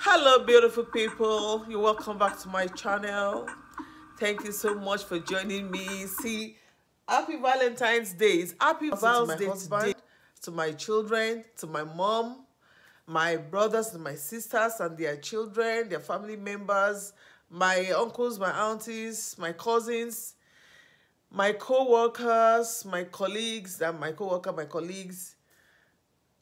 Hello, beautiful people. You're welcome back to my channel. Thank you so much for joining me. See, happy Valentine's Day. Happy to my husband, to my children, to my mom, my brothers and my sisters and their children, their family members, my uncles, my aunties, my cousins, my co-workers, my colleagues, and my co-worker, my colleagues.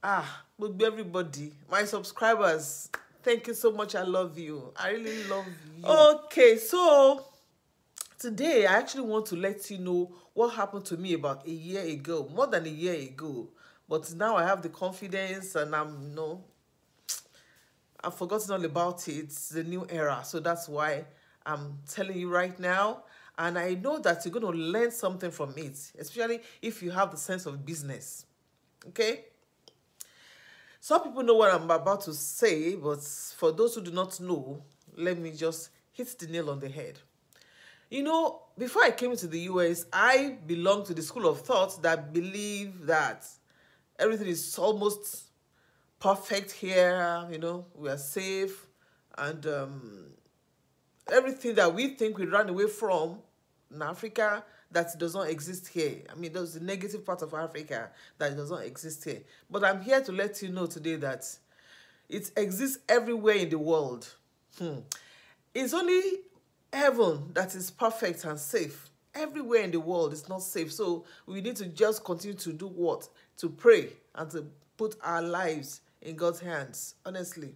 Everybody, my subscribers. Thank you so much. I love you. I really love you. Okay, so today I actually want to let you know what happened to me about a year ago, more than a year ago. But now I have the confidence and I've forgotten all about it. It's the new era. So that's why I'm telling you right now. And I know that you're going to learn something from it, especially if you have the sense of business. Okay? Some people know what I'm about to say, but for those who do not know, let me just hit the nail on the head. You know, before I came to the US, I belonged to the school of thought that believe that everything is almost perfect here, you know, we are safe, and everything that we think we ran away from in Africa, that does not exist here. I mean, there's the negative part of Africa that does not exist here. But I'm here to let you know today that it exists everywhere in the world. It's only heaven that is perfect and safe. Everywhere in the world is not safe. So we need to just continue to do what? To pray and to put our lives in God's hands, honestly.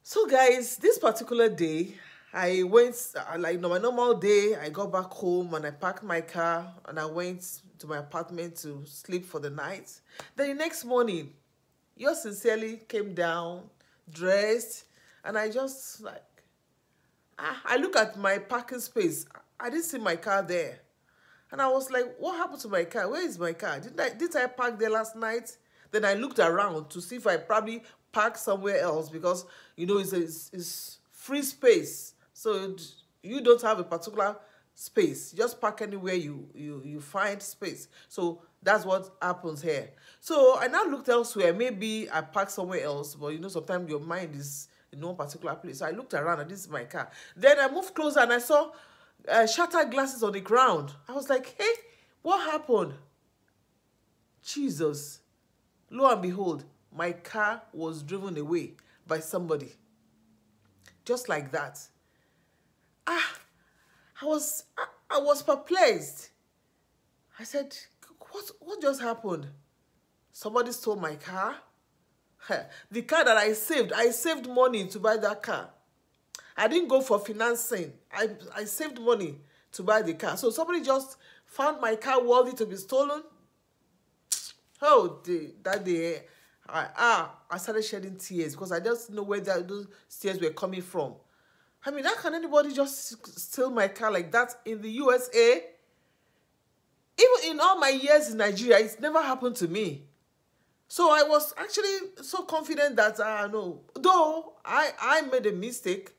So guys, this particular day, I went, like my normal day, I got back home and I parked my car and I went to my apartment to sleep for the night. Then the next morning, yours sincerely came down, dressed, and I just I look at my parking space. I didn't see my car there. And I was like, what happened to my car? Where is my car? Didn't I park there last night? Then I looked around to see if I probably parked somewhere else because, you know, it's free space. So you don't have a particular space. Just park anywhere you find space. So that's what happens here. So I now looked elsewhere. Maybe I parked somewhere else, but you know, sometimes your mind is in no particular place. So I looked around and this is my car. Then I moved closer and I saw shattered glasses on the ground. I was like, hey, what happened? Jesus. Lo and behold, my car was driven away by somebody. Just like that. I was perplexed. I said, what just happened? Somebody stole my car? The car that I saved money to buy that car. I didn't go for financing. I saved money to buy the car. So somebody just found my car worthy to be stolen. Oh, that day, I started shedding tears because I just know where those tears were coming from. I mean, how can anybody just steal my car like that in the USA? Even in all my years in Nigeria, it's never happened to me. So I was actually so confident that, no, though I made a mistake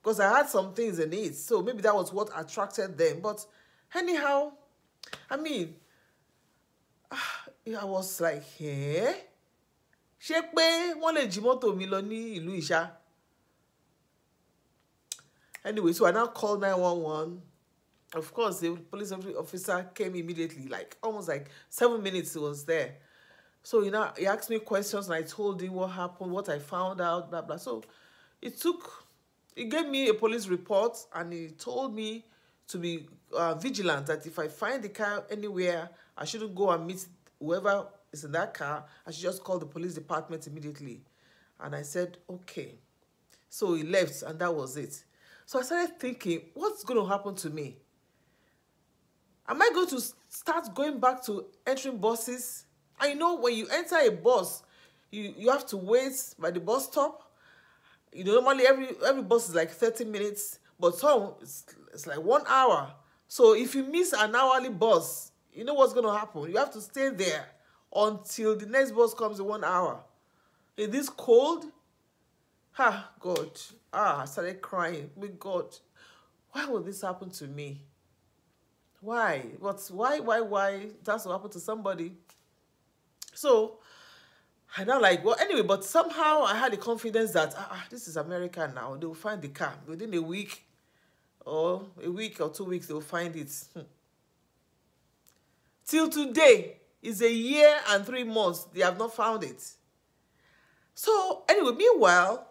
because I had some things in it. So maybe that was what attracted them. But anyhow, I mean, I was like, eh? Ṣé pé wọ́n lè jí mọ́tò mi lọ ní ìlú Ìṣá? Anyway, so I now called 911. Of course, the police officer came immediately, like almost like 7 minutes he was there. So he asked me questions and I told him what happened, what I found out, blah, blah. So he gave me a police report and he told me to be vigilant, that if I find the car anywhere, I shouldn't go and meet whoever is in that car. I should just call the police department immediately. And I said, okay. So he left and that was it. So I started thinking, what's going to happen to me? Am I going to start going back to entering buses? I know when you enter a bus, you have to wait by the bus stop. You know, normally every bus is like 30 minutes, but some it's like 1 hour. So if you miss an hourly bus, you know what's going to happen. You have to stay there until the next bus comes in 1 hour. In this cold, God. I started crying. My God, why would this happen to me? Why? Why? That's what happened to somebody. So And I'm like, well, anyway, but somehow I had the confidence that this is America now. They will find the car within a week or 2 weeks. They will find it. Till today is a year and 3 months. They have not found it. So anyway, meanwhile,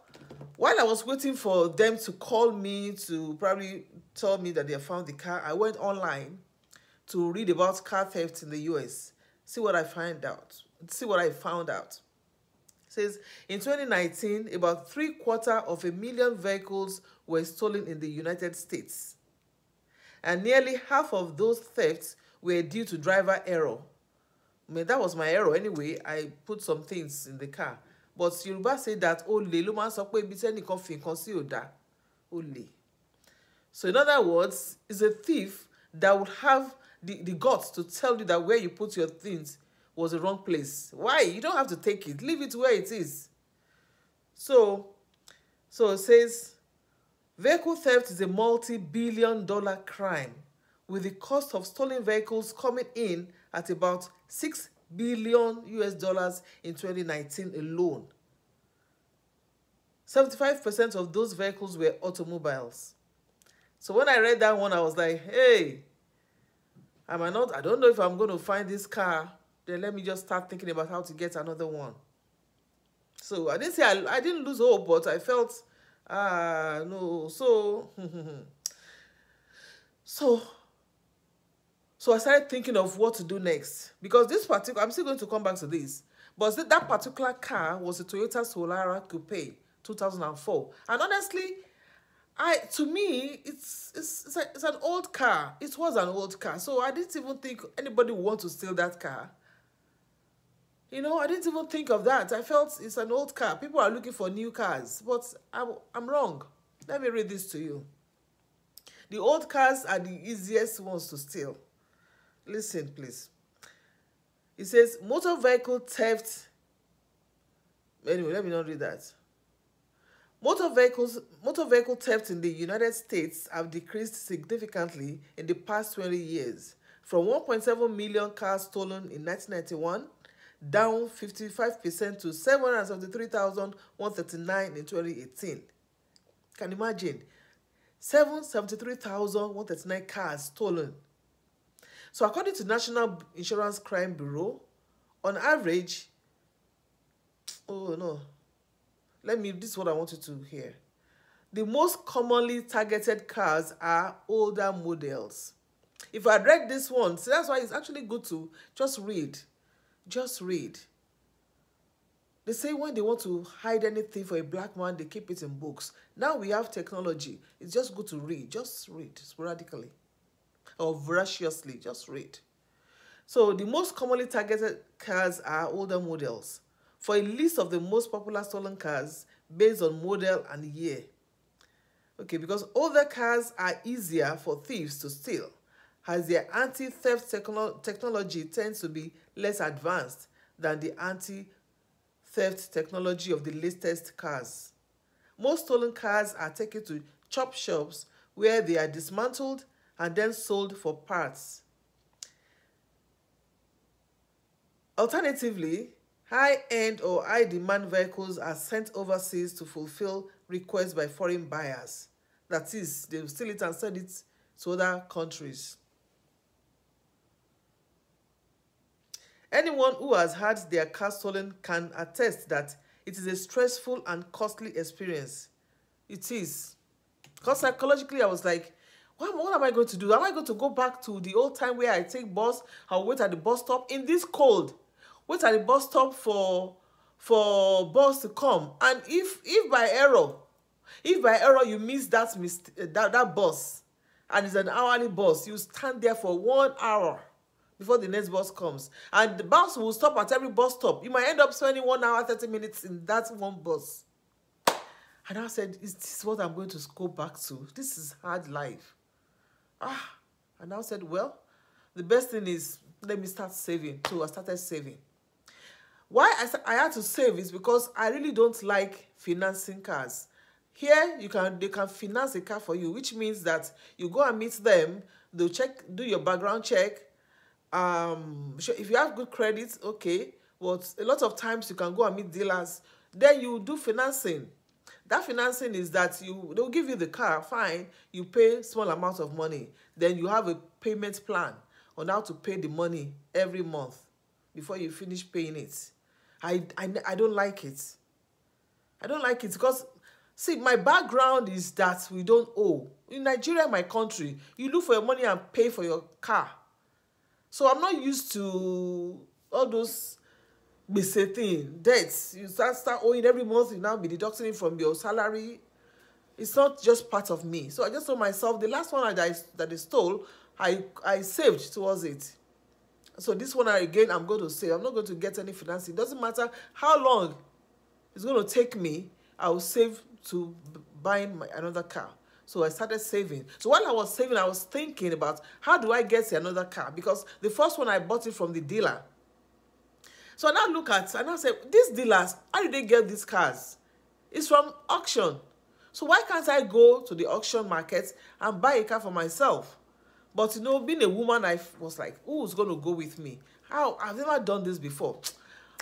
while I was waiting for them to call me to probably tell me that they have found the car, I went online to read about car theft in the US. See what I found out. It says in 2019, about 750,000 vehicles were stolen in the United States. And nearly half of those thefts were due to driver error. I mean, that was my error anyway. I put some things in the car. But Yoruba say that ole ló máa ń sọ pé ibi tẹ́nìkan fi nǹkan sí ò dáa. Ole. So in other words, it's a thief that would have the guts to tell you that where you put your things was the wrong place. Why? You don't have to take it. Leave it where it is. So it says, vehicle theft is a multi-billion-dollar crime, with the cost of stolen vehicles coming in at about $6 billion in 2019 alone. 75% of those vehicles were automobiles. So when I read that one, I was like, hey, I don't know if I'm going to find this car. Then let me just start thinking about how to get another one. So I didn't say I didn't lose hope, but I felt, no. So, so I started thinking of what to do next. Because this particular, I'm still going to come back to this. But that particular car was a Toyota Solara Coupe, 2004. And honestly, to me, it's an old car. It was an old car. So I didn't even think anybody would want to steal that car. You know, I didn't even think of that. I felt it's an old car. People are looking for new cars. But I'm wrong. Let me read this to you. The old cars are the easiest ones to steal. Listen, please. It says, motor vehicle theft. Anyway, let me not read that. Motor vehicle theft in the United States have decreased significantly in the past 20 years, from 1.7 million cars stolen in 1991, down 55% to 773,139 in 2018. Can you imagine? 773,139 cars stolen. So according to National Insurance Crime Bureau, on average, this is what I want you to hear. The most commonly targeted cars are older models. If I read this one, so that's why it's actually good to just read. Just read. They say when they want to hide anything for a black man, they keep it in books. Now we have technology. It's just good to read. Just read sporadically or voraciously. Just read. So the most commonly targeted cars are older models. For a list of the most popular stolen cars based on model and year. Okay, because older cars are easier for thieves to steal, as their anti-theft technology tends to be less advanced than the anti-theft technology of the latest cars. Most stolen cars are taken to chop shops where they are dismantled and then sold for parts. Alternatively, high-end or high-demand vehicles are sent overseas to fulfill requests by foreign buyers. That is, they will steal it and send it to other countries. Anyone who has had their car stolen can attest that it is a stressful and costly experience. It is. Because psychologically, I was like, what am I going to do? Am I going to go back to the old time where I take bus, I'll wait at the bus stop in this cold? Wait at the bus stop for bus to come. And if by error you miss that bus, and it's an hourly bus, you stand there for 1 hour before the next bus comes. And the bus will stop at every bus stop. You might end up spending 1 hour, 30 minutes in that one bus. And I said, is this what I'm going to go back to? This is hard life. And I said, well, the best thing is, let me start saving. So I started saving. Why I had to save is because I really don't like financing cars. Here, they can finance a car for you, which means that you go and meet them, they'll do your background check. If you have good credit, okay. But a lot of times you can go and meet dealers. Then you do financing. That financing is that they'll give you the car, fine. You pay small amount of money. Then you have a payment plan on how to pay the money every month before you finish paying it. I don't like it. I don't like it because, see, my background is that we don't owe. In Nigeria, my country, you look for your money and pay for your car. So I'm not used to all those gbese thing, debts. You start owing every month, you now be deducting it from your salary. It's not just part of me. So I just told myself, the last one that I stole, I saved towards it. So this one again, I'm going to save. I'm not going to get any financing. It doesn't matter how long it's going to take me, I will save to buying another car. So I started saving. So while I was saving, I was thinking about how do I get another car? Because the first one I bought it from the dealer. So I now look at and I say, these dealers, how did they get these cars? It's from auction. So why can't I go to the auction market and buy a car for myself? But you know, being a woman, I was like, who's going to go with me? How? I've never done this before.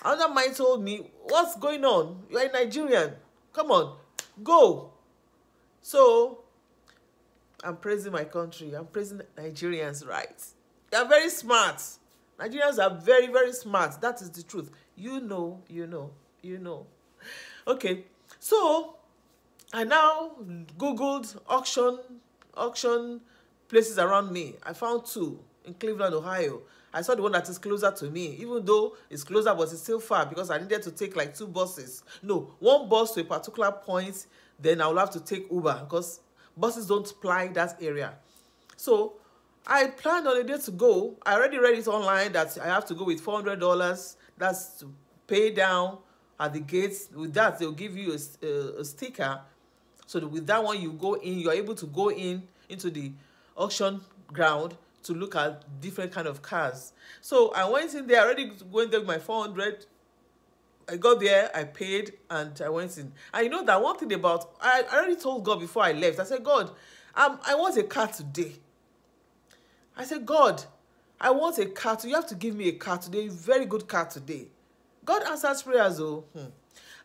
Another mind told me, what's going on? You're a Nigerian. Come on, go. So I'm praising my country. I'm praising Nigerians' rights. They are very smart. Nigerians are very, very smart. That is the truth. You know. Okay, so I now Googled auction places around me. I found 2 in Cleveland, Ohio. I saw the one that is closer to me, even though it's closer, but it's still far because I needed to take like 2 buses. No, 1 bus to a particular point, then I will have to take Uber because buses don't ply that area. So I planned on a day to go. I already read it online that I have to go with $400. That's to pay down at the gates. With that, they'll give you a sticker. So with that one, you go in. You're able to go into the auction ground to look at different kind of cars. So I went in there, already going there with my 400. I got there, I paid, and I went in. And you know that one thing about, I already told God before I left, I said, God, I want a car today. I said, God, I want a car. You have to give me a car today, a very good car today. God answers prayers, though.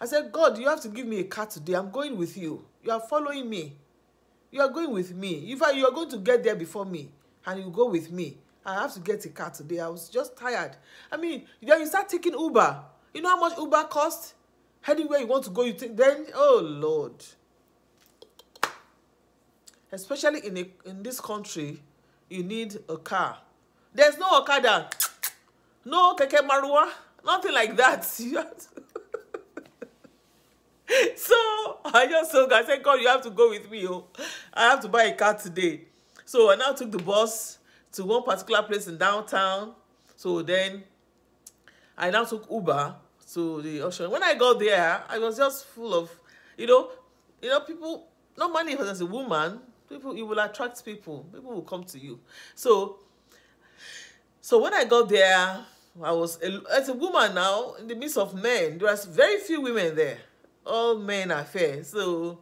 I said, God, you have to give me a car today. I'm going with you. You are following me. You are going with me. You are going to get there before me, and you go with me. I have to get a car today. I was just tired. I mean, then you start taking Uber. You know how much Uber costs? Heading where you want to go, you take. Then, oh Lord. Especially in this country, you need a car. There's no Okada, no Keke Marua, nothing like that. So I just told God, I said, God, you have to go with me. Oh. I have to buy a car today. So I now took the bus to one particular place in downtown. So then I now took Uber to the auction. When I got there, I was just full of, people, normally as a woman, you will attract people. People will come to you. So when I got there, as a woman now, in the midst of men, there was very few women there. All men are fair. So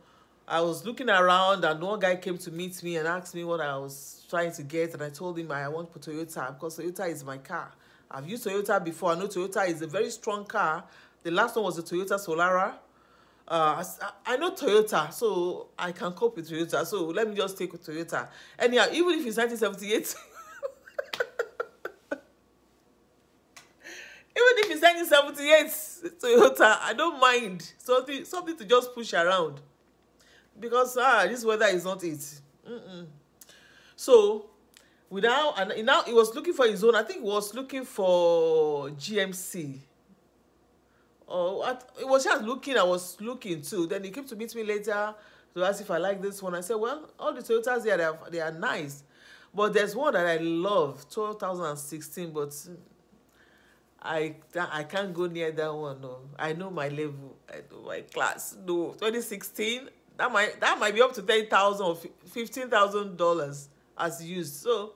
I was looking around, and one guy came to meet me and asked me what I was trying to get, and I told him I want Toyota because Toyota is my car. I've used Toyota before. I know Toyota is a very strong car. The last one was the Toyota Solara. I know Toyota, so I can cope with Toyota. So let me just take Toyota. Anyhow, even if it's 1978, even if it's 1978 Toyota, I don't mind. Something to just push around. Because this weather is not it. So now he was looking for his own. I think he was looking for GMC. It was just looking. I was looking too. Then he came to meet me later to ask if I like this one. I said, well, all the Toyotas here, they are nice, but there's one that I love, 2016, but I can't go near that one. No, I know my level. I know my class. No, 2016. That might be up to $10,000 or $15,000 as used. So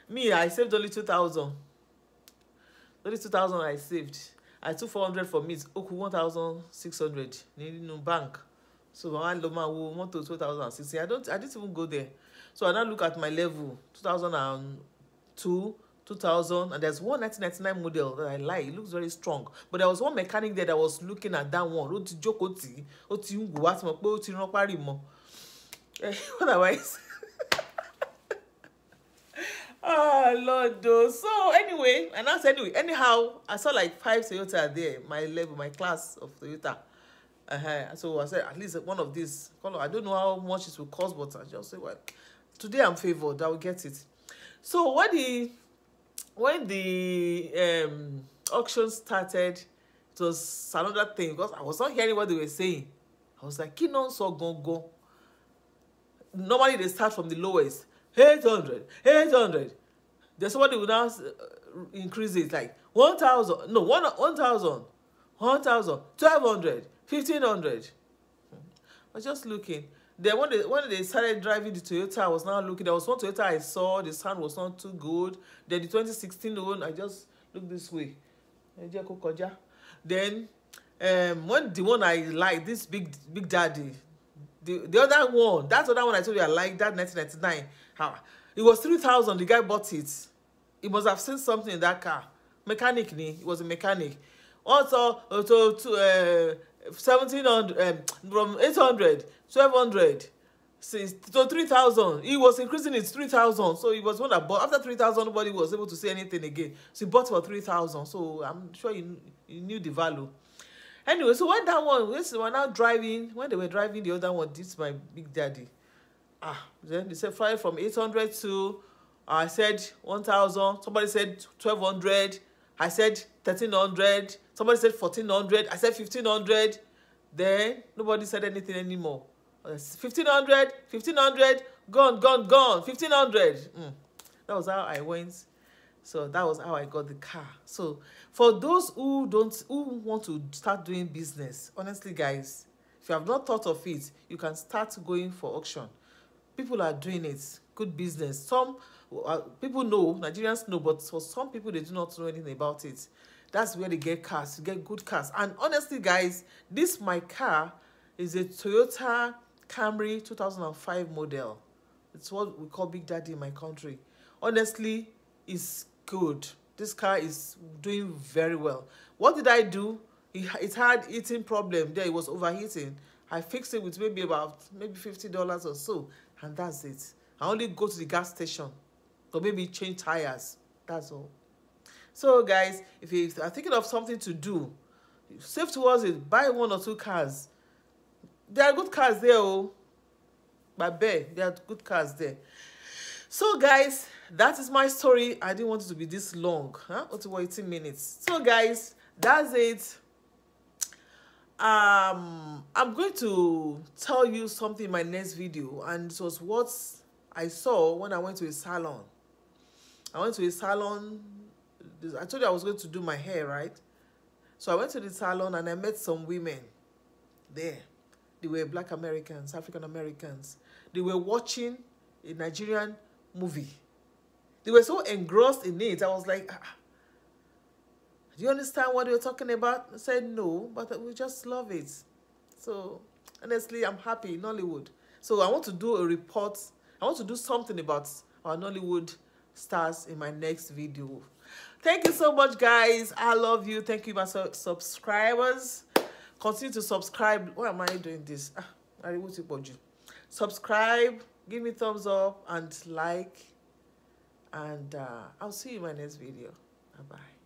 me, I saved only 2,000. Only 2,000 I saved. I took 400 from it. Okay, 1,600. No bank. So I want to 2016. I didn't even go there. So I now look at my level, 2002 2000, and there's one 1999 model that I like. It looks very strong. But there was one mechanic there that was looking at that one. Ó ti jókòó tì, ó ti ń gùn wá tí mo pé ó ti rán párí mọ́. Otherwise. Oh Lord, though. So anyway, and that's anyway. Anyhow, I saw like 5 Toyota there, my level, my class of Toyota. So I said, at least one of these. I don't know how much it will cost, but I just say, well, today I'm favored. I will get it. So when the auction started, it was another thing because I was not hearing what they were saying. I was like, "Kinon so go." Normally they start from the lowest, 800, 800. Then somebody will now increase it like 1,000. No, 1,000, 1,000, 1,200, 1,500. I was just looking. Then when they started driving the Toyota, I was now looking. There was one Toyota I saw. The sound was not too good. Then the 2016 one, I just looked this way. Then when the one I like, this big daddy, the other one, that other one I told you I like, that 1999. It was 3,000. The guy bought it. He must have seen something in that car. Mechanic, he was a mechanic. Also, to 1,700, from 800, 1,200, so 3,000. He was increasing it 3,000. So he was one that bought. After 3,000, nobody was able to say anything again. So he bought for 3,000. So I'm sure he knew the value. Anyway, so when that one, when they were now driving, when they were driving the other one, this is my big daddy. Then they said fly from 800 to, I said 1,000. Somebody said 1,200. I said 1,300. Somebody said 1,400. I said 1,500. Then nobody said anything anymore. 1,500, 1,500, gone, 1,500. That was how I went. So that was how I got the car. So for those who want to start doing business, honestly, guys, if you have not thought of it, you can start going for auction. People are doing it. Good business. Some people know, Nigerians know, but for some people, they do not know anything about it. That's where they get cars, you get good cars. And honestly, guys, this my car is a Toyota Camry 2005 model. It's what we call Big Daddy in my country. Honestly, it's good. This car is doing very well. What did I do? It had heating problem there. It was overheating. I fixed it with maybe $50 or so, and that's it. I only go to the gas station or maybe change tires. That's all. So guys, if you are thinking of something to do, save towards it. Buy 1 or 2 cars. There are good cars there, but there are good cars there. So guys, that is my story. I didn't want it to be this long, Only 18 minutes. So guys, that's it. I'm going to tell you something in my next video, and it was what I saw when I went to a salon. I went to a salon. I told you I was going to do my hair, right? So I went to the salon and I met some women there. They were Black Americans, African Americans. They were watching a Nigerian movie. They were so engrossed in it. I was like, do you understand what you're talking about? I said, no, but we just love it. So honestly, I'm happy in Nollywood. So I want to do a report. I want to do something about our Nollywood stars in my next video. Thank you so much, guys. I love you. Thank you, my subscribers. Continue to subscribe. Why am I doing this? I want to you. Subscribe, give me thumbs up and like. And I'll see you in my next video. Bye-bye.